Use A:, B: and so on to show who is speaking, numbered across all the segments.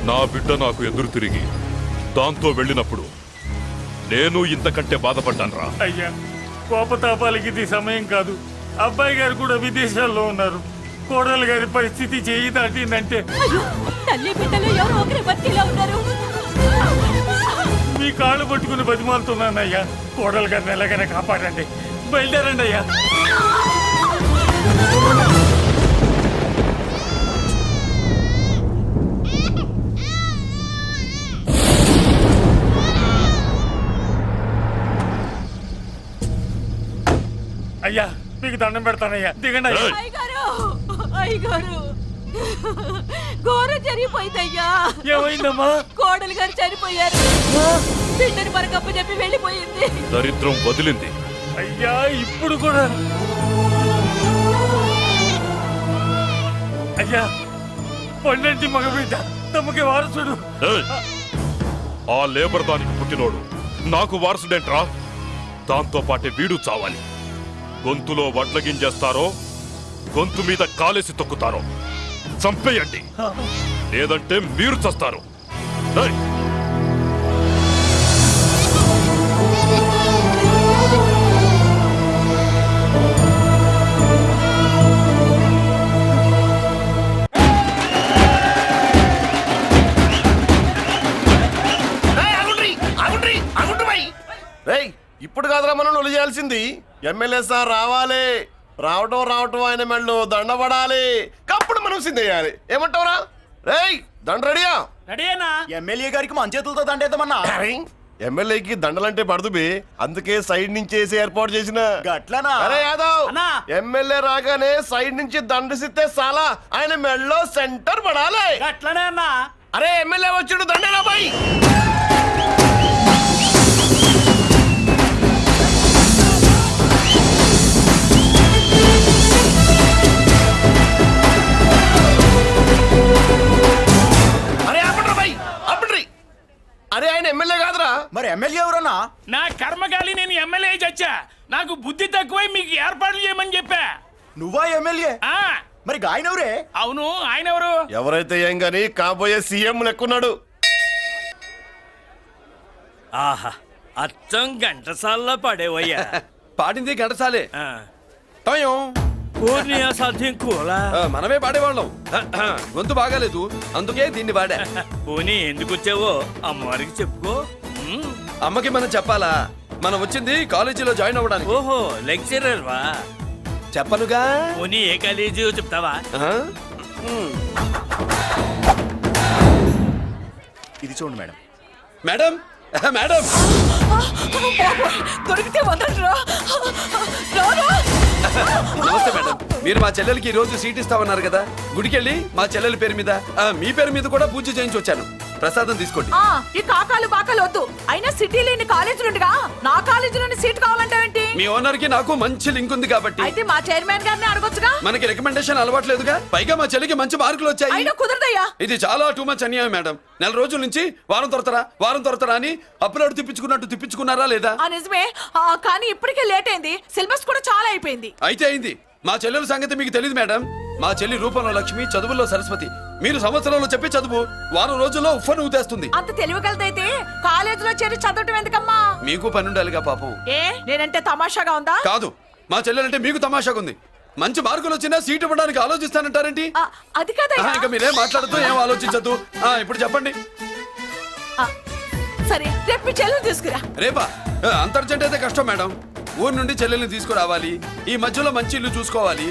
A: నా బిడ్డ నాకు ఎదురు తిరిగి దాంతో వెళ్ళినప్పుడు నేను ఇంతకంటే బాధపడ్డానురా.
B: అయ్యా, కోపతాపాలకి ఇది సమయం కాదు. అబ్బాయి గారు కూడా విదేశాల్లో ఉన్నారు. కోడలు గారి పరిస్థితి చేయి దాటిందంటే
C: తల్లి బిడ్డలు ఎవరో ఒకరి బతికిలా ఉన్నారు.
B: మీ కాళ్ళు పట్టుకుని బతిమాలుతున్నానయ్యా. కోడలు గారిని ఎలాగైనా కాపాడండి. బయలుదేరండి అయ్యా. అయ్యా, మీకు దండం పెడతానయ్యా, దిగండి అయ్యా.
C: అయ్యగారు, అయ్యగారు, ఘోరం జరిగిపోయిందయ్యా.
B: ఏమైందమ్మా?
C: కోడలు గారు చనిపోయారు. బిడ్డని మరకప్ప చెప్పి వెళ్ళిపోయింది.
A: దరిద్రం వదిలింది.
B: అయ్యా, ఇప్పుడు కూడా అయ్యా, పండంటి మగబిడ్డ తమకి వారసుడు.
A: ఏయ్! ఆ లేబర్ దానికి పుట్టినోడు నాకు వారసుడేంట్రా? దాంతో పాటే వీడు చావాలి. గొంతులో వడ్ల గింజేస్తారో గొంతు మీద కాలేసి తొక్కుతారో చంపేయండి, లేదంటే మీరు చస్తారు. ఏయ్!
D: ఇప్పుడు కాదురా మనం నొలి చేయాల్సింది. ఎమ్మెల్యే సార్ రావాలి. రావటం ఆయన మెళ్ళు దండపడాలి. కప్పుడు మనం సిద్ధేయాలి. ఏమంటావురా? రేయ్, దండ రెడీయా?
B: రెడీనా?
E: ఎమ్మెల్యే గారికి మన చేతులతో దండేద్దామన్నా.
D: ఎమ్మెల్యేకి దండలంటే పడుతుబి, అందుకే సైడ్ నుంచి వేసి ఏర్పాటు చేసిన.
E: గట్లనా?
D: అరే యాదవ్,
B: అన్నా.
D: ఎమ్మెల్యే రాగానే సైడ్ నుంచి దండసిస్తే చాలా ఆయన మెళ్ళో సెంటర్ పడాలి.
B: అట్లనే అన్నా.
D: అరే ఎమ్మెల్యే వచ్చాడు, దండేనా బాయ్. అరే ఆయన ఎమ్మెల్యే కాదురా.
E: మరి ఎమ్మెల్యే ఎవరన్నా?
B: నా కర్మకాలి, నేను ఎమ్మెల్యే చచ్చా. నాకు బుద్ధి తక్కువై మీకు ఏర్పాట్లు చేయమని చెప్పా.
E: నువ్వా ఎమ్మెల్యే?
B: ఆ,
E: మరి ఆయన ఎవరే?
B: అవును, ఆయన ఎవరు?
D: ఎవరైతే ఏం గాని కాబోయే సీఎం లెక్కున్నాడు.
F: ఆహా, అచ్చం ఘంటసాల్లో పడేవయ్యా.
G: పాడింది ఘంటసాలే.
F: పూర్ణియా సాధ్యం కూలా
G: మనమే పాడేవాళ్ళం. గొంతు బాగాలేదు, అందుకే దీన్ని పాడా.
F: పోనీ ఎందుకు వచ్చావో అమ్మవారికి చెప్పుకో.
G: అమ్మకి మనం చెప్పాలా? మనం వచ్చింది కాలేజీలో జాయిన్ అవ్వడానికి.
F: ఓహో, లెక్చరర్ వా?
G: చెప్పనుగా.
F: పోనీ ఏ కాలేజీ చెప్తావా?
E: ఇది చూడండి మేడం.
G: మేడం, మేడం,
C: దొరికితే వదలరా.
G: నమస్తే మేడం. మీరు మా చెల్లెలకి ఈ రోజు సీట్ ఇస్తామన్నారు కదా, గుడికెళ్ళి మా చెల్లెల పేరు మీద మీ పేరు మీద కూడా పూజ చేయించి వచ్చాను. ప్రసాదం తీసుకోండి.
C: ఈ కాకాలు బాకాలు వద్దు. అయినా సిటీలో ఇన్ని కాలేజీలు ఉండగా నా కాలేజీలోని సీట్ కావాలంటావేంటి?
G: మీ ఓనర్ కి నాకు మంచి లింక్ ఉంది కాబట్టి.
C: అయితే మా చైర్మన్ గారిని అడగొచ్చుగా.
G: మనకి రికమెండేషన్ అలవాట్లేదుగా. పైగా మా చెల్లికి మంచి మార్కులు వచ్చాయి.
C: అయినా కుదరదయ్యా.
G: ఇది చాలా టూ మచ్ అన్యాయం మేడం. నెల రోజుల నుంచి వారం తొరతరా అని అప్లోడ్ తిప్పించుకున్నారా లేదా?
C: నిజమే, కానీ ఇప్పటికే లేట్ అయింది. సిలబస్ కూడా చాలా అయిపోయింది.
G: అయితే అయింది. మా చెల్లెల సంగతి మీకు తెలియదు మేడం. మా చెల్లి రూపంలో లక్ష్మి, చదువుల్లో సరస్వతి. మీరు సంవత్సరంలో చెప్పే చదువు వారం రోజుల్లో ఉఫ్ఫను ఊదేస్తుంది.
C: అంత తెలివిగలదైతే కాలేజీలో చేరి చదవటం ఎందుకమ్మా?
G: మీకు పని ఉండాలిగా పాపం.
C: నేనంటే తమాషాగా ఉందా?
G: కాదు, మా చెల్లెలంటే మీకు తమాషాగా ఉంది. మంచి మార్కులు వచ్చినా సీట్ ఇవ్వడానికి ఆలోచిస్తానంటారేంటి?
C: అది కాదయ్యా.
G: ఇంకా మీరేం మాట్లాడుతూ ఏం ఆలోచించద్దు. ఇప్పుడు చెప్పండి.
C: సరే, రేపు మీ చెల్లెలు తీసుకురా.
G: రేపా? అంత అర్జెంట్ అయితే కష్టం మేడం. ఊరు నుండి చెల్లెల్ని తీసుకురావాలి. ఈ మధ్యలో మంచి ఇల్లు చూసుకోవాలి.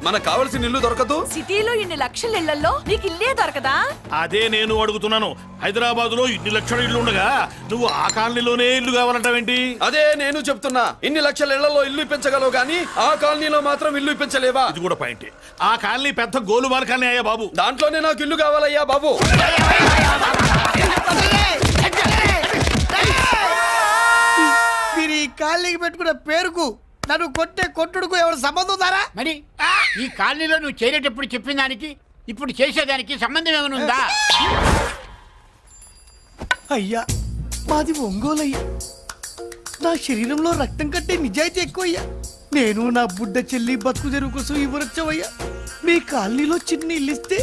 G: మనకు కావలసిన ఇల్లు దొరకదు.
C: సిటీలో ఇన్ని లక్షల ఇళ్లలో నీకు ఇల్లే దొరకదా?
B: అదే నేను అడుగుతున్నాను. హైదరాబాద్ లో ఇన్ని లక్షల ఇల్లు ఉండగా నువ్వు ఆ కాలనీలోనే ఇల్లు కావాలంటావేంటి?
G: అదే నేను చెప్తున్నా. ఇన్ని లక్షల ఇళ్లలో ఇల్లు ఇప్పించగలవు గానీ ఆ కాలనీలో మాత్రం ఇల్లు ఇప్పించలేవా?
B: అది కూడా పాయింటే. ఆ కాలనీ పెద్ద గోలుమార్ కాలనీ అయ్యా బాబు.
G: దాంట్లోనే నాకు ఇల్లు కావాలయ్యా బాబు.
H: మీరు ఈ కాలనీకి పెట్టుకున్న పేరుకు నన్ను కొట్టే కొట్టుడుకు ఎవరు సంబంధం ఉందారా?
I: మరి ఈ కాలనీలో నువ్వు చేరేటప్పుడు చెప్పిన దానికి ఇప్పుడు చేసేదానికి సంబంధం ఏమైనా ఉందా?
H: అయ్యా, మాది ఒంగోలు అయ్యా. నా శరీరంలో రక్తం కట్టే నిజాయితీ ఎక్కువయ్యా. నేను నా బుడ్డ చెల్లి బతుకు తెరువు కోసం ఇవ్వరొచ్చావయ్యా. మీ కాలనీలో చిన్న ఇల్లు ఇస్తే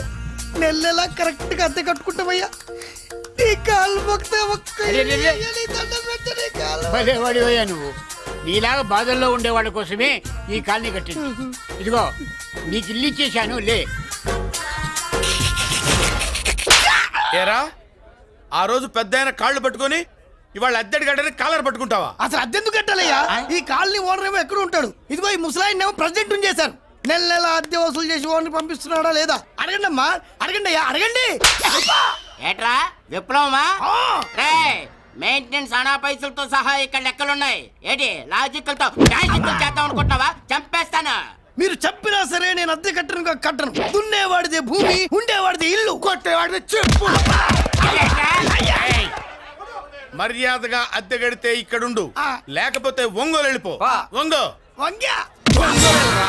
H: నెల కరెక్ట్ గా అద్దె కట్టుకుంటామయ్యా. నీ కాలు మొక్కితే ఒక్క
I: అరే, అరే, అరే.
H: ఇయ్యాలి, దండం పెట్టు నీ కాలు.
I: భలే వాడివయ్యా నువ్వు. నీలాగా బాధల్లో ఉండేవాళ్ళ కోసమే ఈ కాలనీ కట్టింది. ఇదిగో నీకు ఇల్లు ఇచ్చేశాను, లే.
E: ఏరా ఆ రోజు పెద్ద కాళ్ళు పట్టుకొని ఇవాళ అద్దెడి గడ్డని కాలర్ పట్టుకుంటావా?
H: అసలు అద్దెందుకు కట్టాలయ్యా? ఈ కాలనీ ఓనర్ ఏమో ఎక్కడ ఉంటాడు? ఇదిగో ఈ ముసలాయిని ఏమో ప్రెసిడెంట్ చేశారు. నెల అద్దె వసూలు చేసి ఓనర్ పంపిస్తున్నాడా లేదా అడగండి అమ్మా, అడగండి అయ్యా, అడగండి.
J: ఏట్రా విప్లవమా?
H: ఆ.
J: రే మెయింటెనెన్స్ అనా పైసలతో సహా ఇక్కడ లెక్కలున్నాయి. ఏంటి లాజికల్ తో మ్యాజికల్ చేద్దాం అనుకుంటున్నావా? చంపేస్తాను.
H: మీరు చెప్పినా సరే నేను అద్దె కట్టను. దున్నేవాడిదే భూమి, ఉండేవాడిదే ఇల్లు, కొట్టేవాడిదే చెప్పు.
J: ఏయ్,
E: మర్యాదగా అద్దె గడితే ఇక్కడుండు,
H: ఆ.
E: లేకపోతే ఒంగోలు వెళ్ళిపో. ఒంగో
H: వంగ్యా
E: ఒంగోలురా.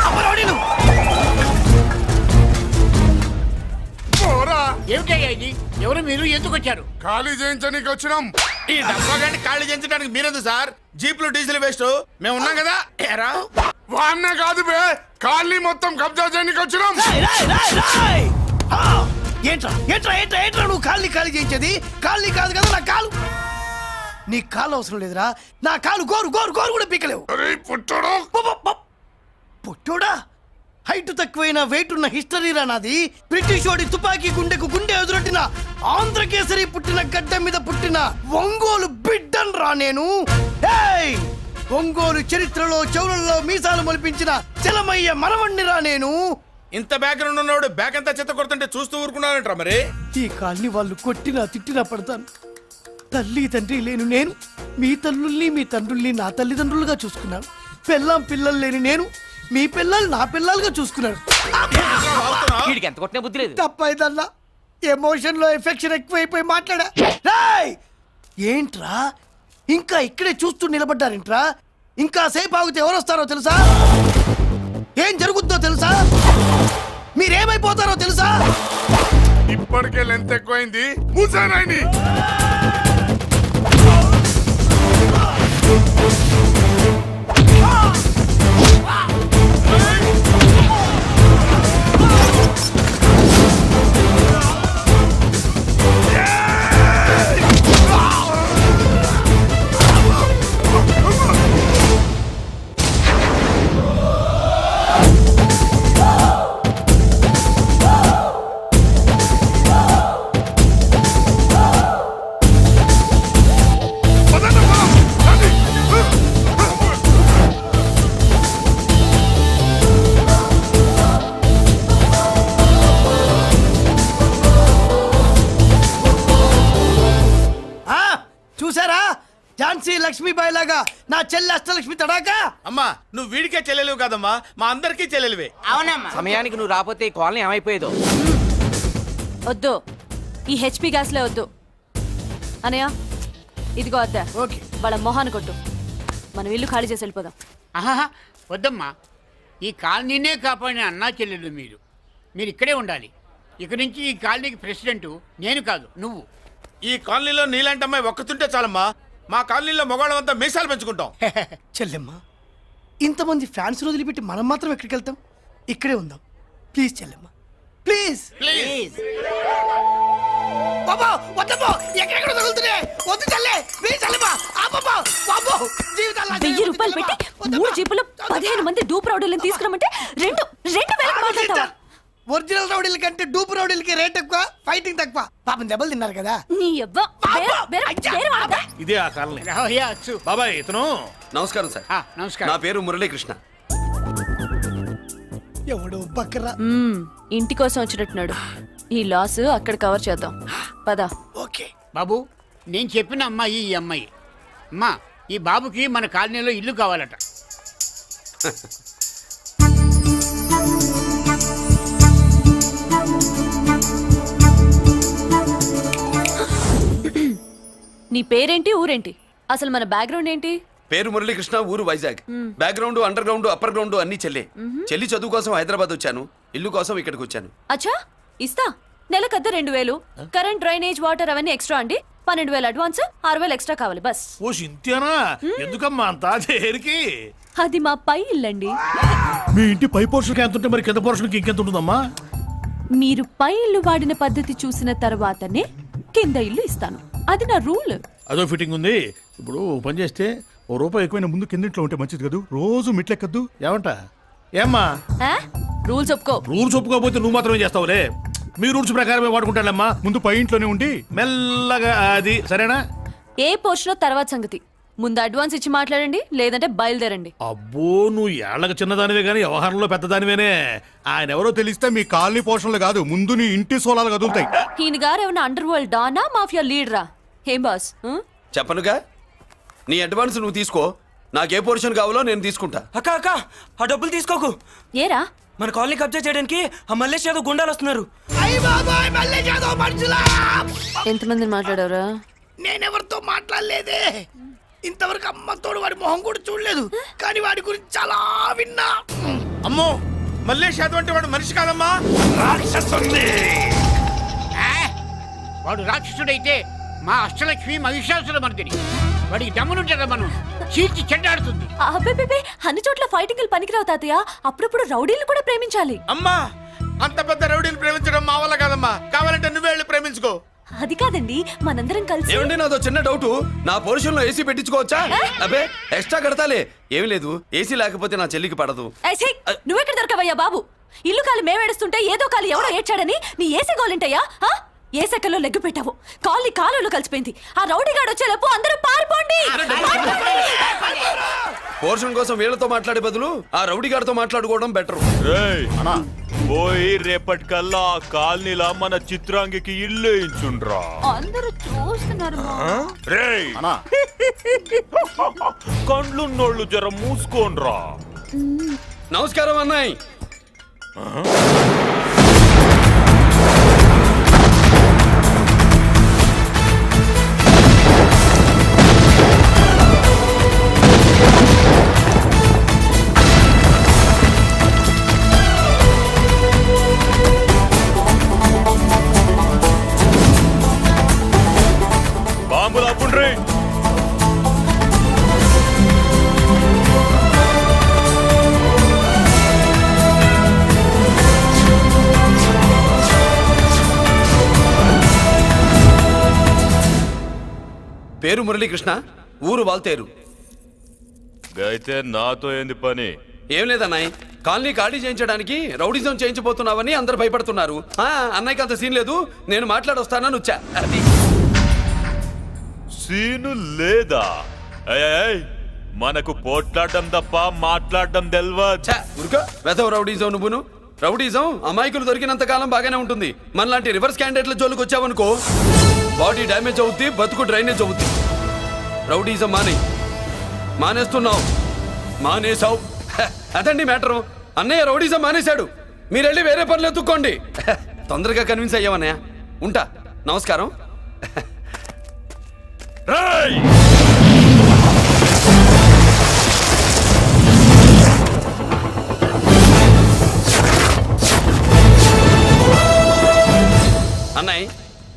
H: అమ్మలోడి నువ్వు.
I: ఏమిటయ్యా ఇది? ఎవరు మీరు? ఎందుకు వచ్చారు?
E: ఖాళీ చేయించడానికి వచ్చినాం. ఈ డబ్బా గంట ఖాళీ చేయించడానికి మీరెందు సార్? జీప్లు డీజిల్ వేస్ట్, మేము ఉన్నాం కదా. ఏరా వాన్న కాదు బే, ఖాళీ మొత్తం కబ్జా చేయడానికి వచ్చినాం.
H: రాయ్. ఆ, ఏంట్రా నువ్వు ఖాళీ చేయించేది? ఖాళీ కాదు కదా నా కాలు. నీ కాలు అవసరం లేదురా, నా కాలు గోరు కూడా పీకలేవు. పుట్టోడా, హైట్ తక్కువైన వెయిట్ ఉన్న హిస్టరీరా నాది. బ్రిటిష్ వాడి తుపాకీ గుండెకు గుండె ఎదురొట్టిన ఆంధ్రకేసరి పుట్టిన గడ్డ మీద పుట్టిన ఒంగోలు బిడ్డన్ రా నేను. ఏయ్, ఒంగోలు చరిత్రలో చౌరల్లో మీసాలు మొలిపించిన చలమయ్య మనవణ్ణిరా నేను.
E: ఇంత బ్యాక్గ్రౌండ్ ఉన్నవాడు బ్యాక్ అంతా చెత్త కొడుతుంటే చూస్తూ ఊరుకున్నారంట. మరి
H: ఈ కాల్ని వాళ్ళు కొట్టినా తిట్టినా పడతాను. తల్లి తండ్రి లేను నేను మీ తల్లుల్ని మీ తండ్రుల్ని నా తల్లిదండ్రులుగా చూసుకున్నాను. పెళ్ళాం పిల్లలు లేని నేను మీ పిల్లలు నా పిల్లలుగా చూసుకున్నాను.
J: వీడికి ఎంత కొట్టినా బుద్ధి లేదు.
H: తప్పైదల్లా ఎమోషన్ లో ఎఫెక్షన్ ఎక్కువైపోయి మాట్లాడా. రాయ్, ఏంట్రా ఇంకా ఇక్కడే చూస్తూ నిలబడ్డారేంట్రా? ఇంకా సేపు ఆగితే ఎవరు వస్తారో తెలుసా? ఏం జరుగుద్దో తెలుసా? మీరేమైపోతారో తెలుసా?
E: ఇప్పటికే లెంత్ ఎక్కువైంది. మూసానాయని
H: చూసారా? ఝాన్సీ లక్ష్మీబాయి లాగా నా చెల్లి అష్టలక్ష్మి తడాకా.
E: అమ్మా, నువ్వు వీడికే చెల్లెలివి కాదమ్మా, మా అందరికీ చెల్లెలివే.
J: అవునమ్మా.
F: సమయానికి నువ్వు రాకపోతే ఈ కాలనీ ఏమైపోయేదో.
C: వద్దు, ఈ హెచ్పి గ్యాస్లే వద్దు. అనయ్య, ఇదిగో అద్దా,
H: ఓకే.
C: వాళ్ళ మొహాన్ని కొట్టు. మనం ఇల్లు ఖాళీ చేసి వెళ్ళిపోదాం.
I: ఆహా, వద్దమ్మా. ఈ కాలనీనే కాపాడిన అన్నా చెల్లెలు మీరు. మీరు ఇక్కడే ఉండాలి. ఇక్కడి నుంచి ఈ కాలనీకి ప్రెసిడెంట్ నేను కాదు, నువ్వు.
E: ఈ కాలనీలో నీలాంటి అమ్మాయి ఒక్కతుంటే చాలమ్మా. మా కాలనీలో మగవాళ్ళంతా మీసాలు పెంచుకుంటాం.
H: చెల్లెమ్మ, ఇంతమంది ఫ్యాన్స్ వదిలిపెట్టి మనం మాత్రం ఎక్కడికి వెళ్తాం? ఇక్కడే ఉందాం ప్లీజ్ చెల్లెమ్మ, ప్లీజ్.
J: ప్లీజ్.
H: బాబా వద్దమ్మా, ఎక్కడెక్కడ తగులుతున్నాయి. వద్దు చెల్లె, ప్లీజ్ చెల్లెమ్మ. అబ్బబ్బా, బాబో, జీవితాల్లో
C: 1000 రూపాయలు పెట్టి 3 జీపులు 15 మంది డూప్ రౌడీలను తీసుకురమ్మంటే 2,000 మాట్లాడతావా?
H: ఒరిజినల్ రౌడీల కంటే డూప్ రౌడీలకి రేట్ ఎక్కువ, ఫైటింగ్ తక్కువ. పాపం దెబ్బలు తిన్నారు కదా.
C: నీ అవ్వ వేరే వాడతా?
E: ఇదే ఆ కాలనీ.
I: రావయ్యా, అచ్చు.
E: బాబాయ్ ఇతను.
G: నమస్కారం సార్.
I: నమస్కారం.
G: నా పేరు మురళీకృష్ణ.
H: ఎవడో బక్కరా.
C: ఇంటి కోసం వచ్చినట్టున్నాడు. ఈ లాస్ అక్కడ కవర్ చేద్దాం, పద.
H: ఓకే
I: బాబు, నేను చెప్పిన అమ్మాయి ఈ అమ్మాయి. అమ్మా, ఈ బాబుకి మన కాలనీలో ఇల్లు కావాలట.
C: నీ పేరేంటి, ఊరేంటి, అసలు మన బ్యాక్గ్రౌండ్ ఏంటి?
G: పేరు మురళీకృష్ణ, ఊరు Vizag. Background under ground upper ground అన్ని చెల్లె. చెల్లి చదువు కోసం హైదరాబాద్ వచ్చాను, ఇల్లు కోసం ఇక్కడికి వచ్చాను.
C: అచ్చా, ఇస్తా. నెలకద్ద 2000, కరెంట్, డ్రైనేజ్, వాటర్ అవన్నీ ఎక్స్ట్రా అండి. 12,000 అడ్వాన్స్, 6,000 ఎక్స్ట్రా కావాలి బస్.
B: ఓ సింత్యానా, ఎందుకమ్మా అంత చేరికి?
C: అది మా పై ఇల్లండి.
B: మీ ఇంటి పై పోర్షన్కి ఎంత ఉంటే మరి కింద పోర్షన్కి ఇంకెంత ఉంటుందమ్మా?
C: మీరు పై ఇల్లు వాడిన పద్ధతి చూసిన తర్వాతనే కింద ఇల్లు ఇస్తాను. అది నా రూల్.
B: అదో ఫిట్టింగ్ ఉంది. ఇప్పుడు ఓ పని చేస్తే ₹1 ఎక్కువైనా ముందు కిందింట్లో ఉంటే మంచిది కదా, రోజు మెట్లెక్కద్దు. ఏమంట? ఏమ్మా
C: రూల్స్ ఒప్పుకో.
B: రూల్స్ ఒప్పుకోకపోతే నువ్వు మాత్రమే చేస్తావులే. మీ రూల్స్ ప్రకారమే వాడుకుంటానమ్మా. ముందు పై ఇంట్లోనే ఉండి మెల్లగా అది, సరేనా?
C: ఏ పోర్షన్ తర్వాత సంగతి. ముందు అడ్వాన్స్ ఇచ్చి మాట్లాడండి, లేదంటే బయలుదేరండి.
B: అబ్బో, నువ్వు ఏళ్ళకి చిన్నదానివే కానీ వ్యవహారంలో పెద్దదానివేనే. ఆయన ఎవరో తెలిస్తే మీ కాలనీ పోషణలు కాదు, ముందు నీ ఇంటి సోలాలు కదులుతాయి.
C: ఈయన గారు ఏమైనా అండర్ వరల్డ్ డానా, మాఫియా లీడరా? ఏం బాస్?
G: చెప్పనుగా, నీ అడ్వాన్స్ నువ్వు తీసుకో, నాకే పోర్షన్ కావాలో నేను తీసుకుంటా.
F: అక్క అక్క ఆ డబ్బులు తీసుకోకు.
C: ఏరా?
F: మన కాలనీ కబ్జా చేయడానికి ఆ మల్లేష్ యాదవ్ గుండాలు వస్తున్నారు.
C: ఎంతమందిని మాట్లాడారా?
H: నేనెవరితో మాట్లాడలేదే. ఇంతవరకు అమ్మతోడు వాడి మొహం కూడా చూడలేదు, కానీ వాడి గురించి చాలా విన్నా.
E: అమ్మో, మల్లేష్ యాదవ్ అంటే వాడు మనిషి కాదమ్మా, రాక్షసుని.
I: వాడు రాక్షసుడైతే మా అష్టలక్ష్మి మహిషాసుల మర్దిని. వాడికి దమ్మునుంటారా మనం చీల్చి చెడ్డాడుతుంది.
C: అబ్బే, అన్ని చోట్ల ఫైటింగ్ పనికిరావు తాతయ్య. అప్పుడప్పుడు రౌడీలు కూడా ప్రేమించాలి.
E: అమ్మా, అంత పెద్ద రౌడీని ప్రేమించడం మా వల్ల కాదమ్మా. కావాలంటే నువ్వే వెళ్ళి ప్రేమించుకో.
C: అది కాదండి, మనందరం కలిసి.
G: ఏమండి, నాదో చిన్న డౌట్. నా పోర్షన్ లో ఏసీ పెట్టించుకోవచ్చా? అబ్బే, ఎక్స్ట్రా కడతాలే. ఏమి లేదు, ఏసీ లేకపోతే నా చెల్లికి పడదు.
C: నువ్వెక్కడ దొరకవయ్యా బాబు? ఇల్లు కాలు మేమేడుస్తుంటే ఏదో కాలు ఎవడో ఏడ్చాడని నీ ఏసీ గోలింటయ్యా? ఏ సెకల్లో లెగ్గు పెట్టావు, కాలి కాలులో కలిసిపోయింది. ఆ రౌడీగాడు వచ్చేలోపు అందరూ పారిపోండి.
G: పోర్షన్ కోసం వీళ్ళతో మాట్లాడే బదులు ఆ రౌడీ గారితో మాట్లాడుకోవడం బెటర్.
A: పోయి రేపటికల్లా ఆ కాలనీలా మన చిత్రాంగికి ఇల్లు వేయించుండ్రా.
C: అందరూ చూస్తున్నారు.
A: రేయ్, కండ్లున్నోళ్ళు జర మూసుకోండ్రా.
G: నమస్కారం అన్నాయ్.
A: బాంబులు అప్పుండ్రీ.
G: పేరు మురళీకృష్ణ, ఊరు వాల్తేరు.
A: అయితే నాతో ఏంది పని?
G: ఏం లేదన్నాయ్, కాలనీ ఖాళీ చేయించడానికి రౌడిజం చేయించబోతున్నావని అందరు భయపడుతున్నారు. అన్నయ్యకి అంత సీన్ లేదు, నేను మాట్లాడొస్తానని వచ్చా. అది
A: సీను లేదా? మనకు పోట్లాడడం తప్ప మాట్లాడడం తెల్వా.
G: వెధవ రౌడీజం నువ్వును. రౌడీజం అమాయకులు దొరికినంత కాలం బాగానే ఉంటుంది. మనలాంటి రివర్స్ క్యాండిడేట్ల జోలికి వచ్చావనుకో, బాడీ డ్యామేజ్ అవుద్ది, బతుకు డ్రైనేజ్ అవుద్ది. రౌడీజం మానేస్తున్నావు, మానేసావు. అదండి మ్యాటరు. అన్నయ్య రౌడీజం మానేశాడు, మీరెళ్ళి వేరే పనులు ఎత్తుక్కోండి. తొందరగా కన్విన్స్ అయ్యావన్నయ్య. ఉంటా, నమస్కారం. అన్నయ్య,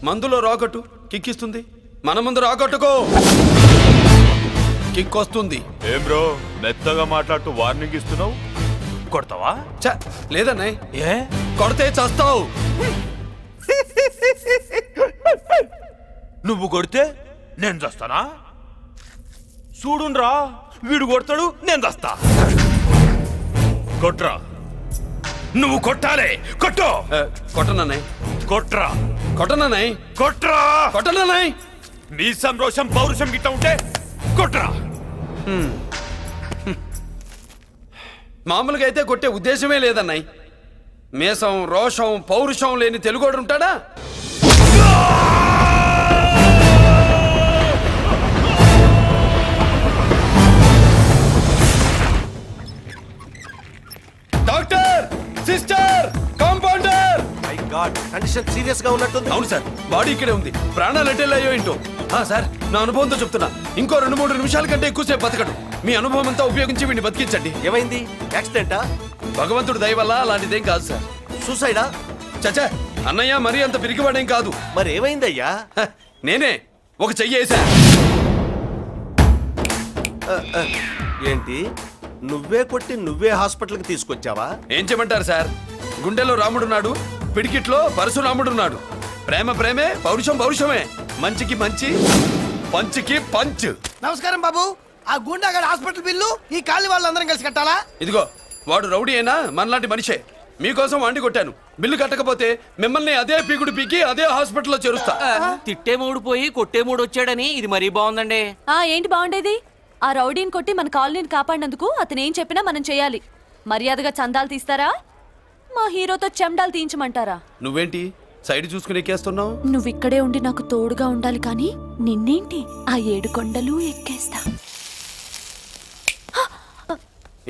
G: మందులో రాకట్టు కిక్కిస్తుంది, మన ముందు రాకట్టుకో కిక్ వస్తుంది.
A: ఏం బ్రో, మెత్తగా మాట్లాడుతూ వార్నింగ్ ఇస్తున్నావు? కొడతావా?
G: లేదన్నయ్య, ఏ కొడితే చస్తావు.
A: నువ్వు కొడితే నేను చస్తానా? చూడుండ్రా, వీడు కొడతాడు, నేను చస్తా. కొట్రా, నువ్వు కొట్టాలే. కొట్టు.
G: కొట్టనన్నయ్య,
A: కొట్రా.
G: కొట్టనన్నయ్య,
A: కొట్రా.
G: కొట్టనన్నయ్య.
A: నీ సంరోషం పౌరుషం గిట్ట ఉంటే కొట్రా.
G: మామూలుగా అయితే కొట్టే ఉద్దేశమే లేదన్నయ్య. మేషం, రోషం, పౌరుషం లేని తెలుగోడు ఉంటాడా? Doctor, sister, compounder.
D: My God, condition serious గా ఉన్నట్టుంది.
G: అవును సార్, బాడీ ఇక్కడే ఉంది. ప్రాణాలు ఎట్టేలా ఏంటో. సార్, నా అనుభవంతో చెప్తున్నా, ఇంకో 2-3 నిమిషాల కంటే ఎక్కువసేపు బతకడు. మీ అనుభవం అంతా ఉపయోగించి వీడిని బతికించండి.
D: ఏమైంది? యాక్సిడెంటా?
G: భగవంతుడు దయ వల్ల అలాంటిదేం కాదు సార్.
D: సూసైడా?
G: చచ్చా, అన్నయ్య మరీ అంత పిరికివాడేం కాదు.
D: మరి ఏమైందయ్యా?
G: నేనే ఒక చెయ్యేసా.
D: ఏంటి? నువ్వే కొట్టి నువ్వే హాస్పిటల్కి తీసుకొచ్చావా?
G: ఏం చేయమంటారు సార్? గుండెలో రాముడున్నాడు, పిడికిట్లో పరశురాముడున్నాడు. ప్రేమ ప్రేమే, పౌరుషం పౌరుషమే. మంచికి మంచి, పంచికి పంచ్.
H: నమస్కారం బాబు. ఆ గుండాగడ్ హాస్పిటల్ బిల్లు ఈ కాలి వాళ్ళందరం కలిసి కట్టాలా?
G: ఇదిగో వాడు రౌడీ అయినా మనలాంటి మనిషే. మీకోసం వండి కొట్టాను. బిల్లు కట్టకపోతే మిమ్మల్ని అదే పీకుడు పీకి అదే హాస్పిటల్లో చేరుస్తా.
F: తిట్టే మూడు పోయి కొట్టే మూడు వచ్చాడని ఇది మరీ బాగుందండి.
C: ఏంటి బాగుండేది? ఆ రౌడీని కొట్టి మన కాలనీని కాపాడినందుకు అతను ఏం చెప్పినా మనం చేయాలి. మర్యాదగా చందాలు తీస్తారా, మా హీరోతో చెండాలు తీయించమంటారా?
G: నువ్వేంటి సైడ్ చూసుకుని ఎక్కేస్తున్నావు?
C: నువ్వు ఇక్కడే ఉండి నాకు తోడుగా ఉండాలి, కానీ నిన్నేంటి ఆ 7 కొండలు ఎక్కేస్తా.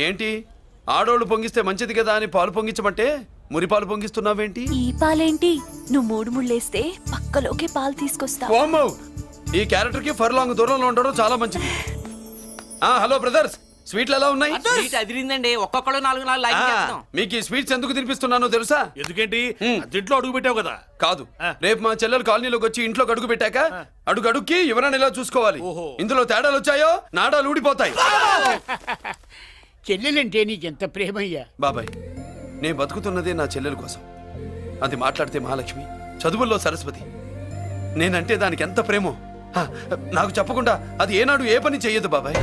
G: ఏంటి ఆడోళ్ళు పొంగిస్తే మంచిది కదా అని పాలు పొంగించమంటే మురి పాలు పొంగిస్తున్నావేంటి?
C: ఈ పాలేంటి? నువ్వు 3 ముళ్ళేస్తే పక్కలోకే పాలు తీసుకొస్తా.
G: వామ్మో! ఈ క్యారెక్టర్ కి ఫర్ లాంగ్ దూరంలో ఉండడం చాలా మంచిది. హలో బ్రదర్స్, స్వీట్లు ఎలా ఉన్నాయి?
F: అదిరిందండి. ఒక్కొక్కడు 4 లైక్ చేస్తాం.
G: మీకు ఈ స్వీట్స్ ఎందుకు తినిపిస్తున్నానో తెలుసా?
B: ఎందుకేంటి దీంట్లో అడుగు పెట్టావు కదా?
G: కాదు, రేపు మా చెల్లెలు కాలనీలోకి వచ్చి ఇంట్లోకి అడుగు పెట్టాక అడుగు అడుక్కి ఎవరైనా ఇలా చూసుకోవాలి. ఇందులో తేడాలు వచ్చాయో నాడాలు ఊడిపోతాయి.
I: చెల్లెలంటే నీకెంత ప్రేమయ్యా.
G: బాబాయ్, నేను బతుకుతున్నదే నా చెల్లెల కోసం. అది మాట్లాడితే మహాలక్ష్మి, చదువుల్లో సరస్వతి. నేనంటే దానికి ఎంత ప్రేమో నాకు చెప్పకుండా అది ఏనాడు ఏ పని చెయ్యదు బాబాయ్.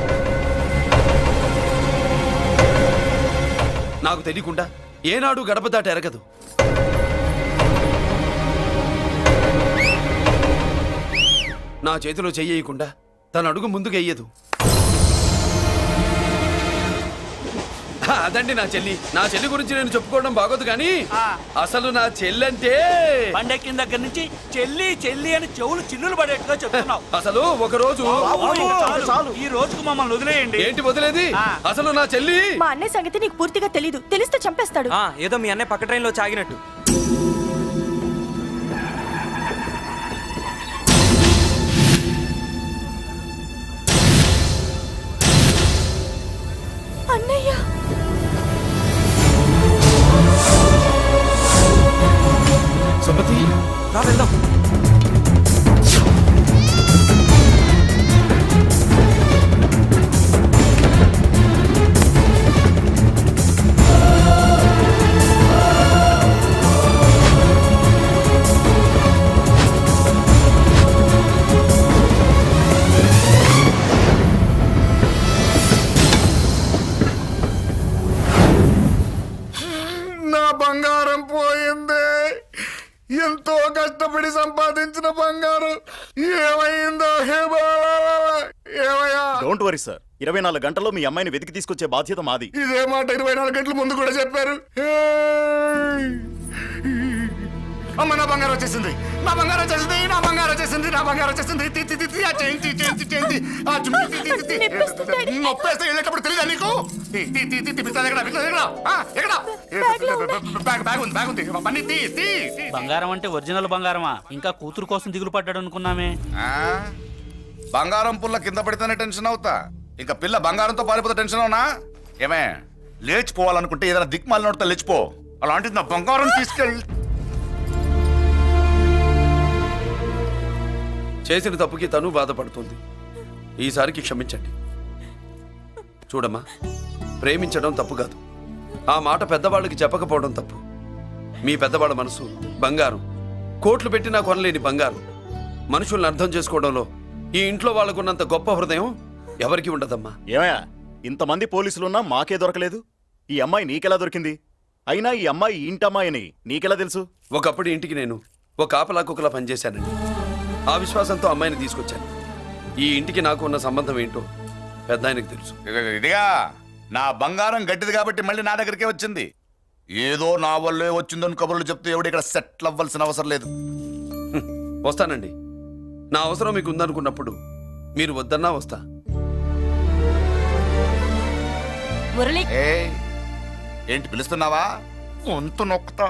G: నాకు తెలియకుండా ఏనాడు గడప దాట ఎరగదు. నా చేతిలో చెయ్యకుండా తన అడుగు ముందుకు వెయ్యదు. అదండి నా చెల్లి. నా చెల్లి గురించి నేను చెప్పుకోవడం బాగోదు కానీ అసలు నా చెల్లంటే
F: పండెక్కిన దగ్గర నుంచి చెల్లి చెల్లి అని చెవులు చిల్లులు పడేట్టుగా చెప్తున్నావు.
G: అసలు ఒక రోజు
F: ఈ రోజుకు మమ్మల్ని వదిలేయండి.
G: ఏంటి వదిలేది? అసలు నా చెల్లి.
C: మా అన్నయ్య సంగతి నీకు పూర్తిగా తెలీదు. తెలిస్తే చంపేస్తాడు.
F: ఏదో మీ అన్నయ్య పక్క ట్రైన్ లో చాగినట్టు.
C: అన్నయ్య
G: సుమతి,
F: రా వెళ్దాం.
E: నా బంగారం పోయింది. ఎంతో కష్టపడి సంపాదించిన బంగారం ఏమైందో హే బాబా, ఏమయ్యా?
K: డోంట్ వరీ సార్, 24 గంటల్లో మీ అమ్మాయిని వెతికి తీసుకొచ్చే బాధ్యత మాది.
E: ఇదే మాట 24 గంటల ముందు కూడా చెప్పారు. అమ్మ, నా బంగారం వచ్చేసింది, నా బంగారం వచ్చేసింది, నా బంగారం వచ్చేసింది, నా బంగారం వచ్చేసింది. నొప్పేస్తే వెళ్ళేటప్పుడు తెలియదా నీకు?
F: బంగారం అంటే ఒరిజినల్ బంగారమా? ఇంకా కూతురు కోసం దిగులు పడ్డాడు అనుకున్నామే.
E: బంగారం పుల్ల కింద పడితేనే టెన్షన్ అవుతా, ఇంకా పిల్ల బంగారంతో పారిపోతే టెన్షన్ అవునా? ఏమే, లేచిపోవాలనుకుంటే ఏదైనా దిక్మాల నోడితే లేచిపో. అలాంటిది నా బంగారం తీసుకెళ్ళి.
G: చేసిన తప్పుకి తను బాధపడుతుంది. ఈసారికి క్షమించండి. చూడమ్మా, ప్రేమించడం తప్పు కాదు. ఆ మాట పెద్దవాళ్ళకి చెప్పకపోవడం తప్పు. మీ పెద్దవాళ్ళ మనసు బంగారం. కోట్లు పెట్టినా కొనలేని బంగారం. మనుషుల్ని అర్థం చేసుకోవడంలో ఈ ఇంట్లో వాళ్ళకున్నంత గొప్ప హృదయం ఎవరికి ఉండదమ్మా.
K: ఏమయ్యా, ఇంతమంది పోలీసులున్నా మాకే దొరకలేదు. ఈ అమ్మాయి నీకెలా దొరికింది? అయినా ఈ అమ్మాయి ఇంటమ్మాయిని నీకెలా తెలుసు?
G: ఒకప్పుడు ఇంటికి నేను ఒక ఆపలా కుక్కలా పనిచేశానండి. ఆ విశ్వాసంతో అమ్మాయిని తీసుకొచ్చాను. ఈ ఇంటికి నాకు ఉన్న సంబంధం ఏంటో పెద్ద ఆయనకు తెలుసు.
E: ఇదిగా నా బంగారం గట్టిది కాబట్టి మళ్ళీ నా దగ్గరికే వచ్చింది. ఏదో నా వల్లే వచ్చిందని కబుర్లు చెప్తే ఎవడు ఇక్కడ సెటిల్ అవ్వాల్సిన అవసరం లేదు.
G: వస్తానండి. నా అవసరం మీకు ఉందనుకున్నప్పుడు మీరు వద్దన్నా వస్తా.
C: మురళి,
E: ఏంటి పిలుస్తున్నావా? వంతు నొక్కుతా.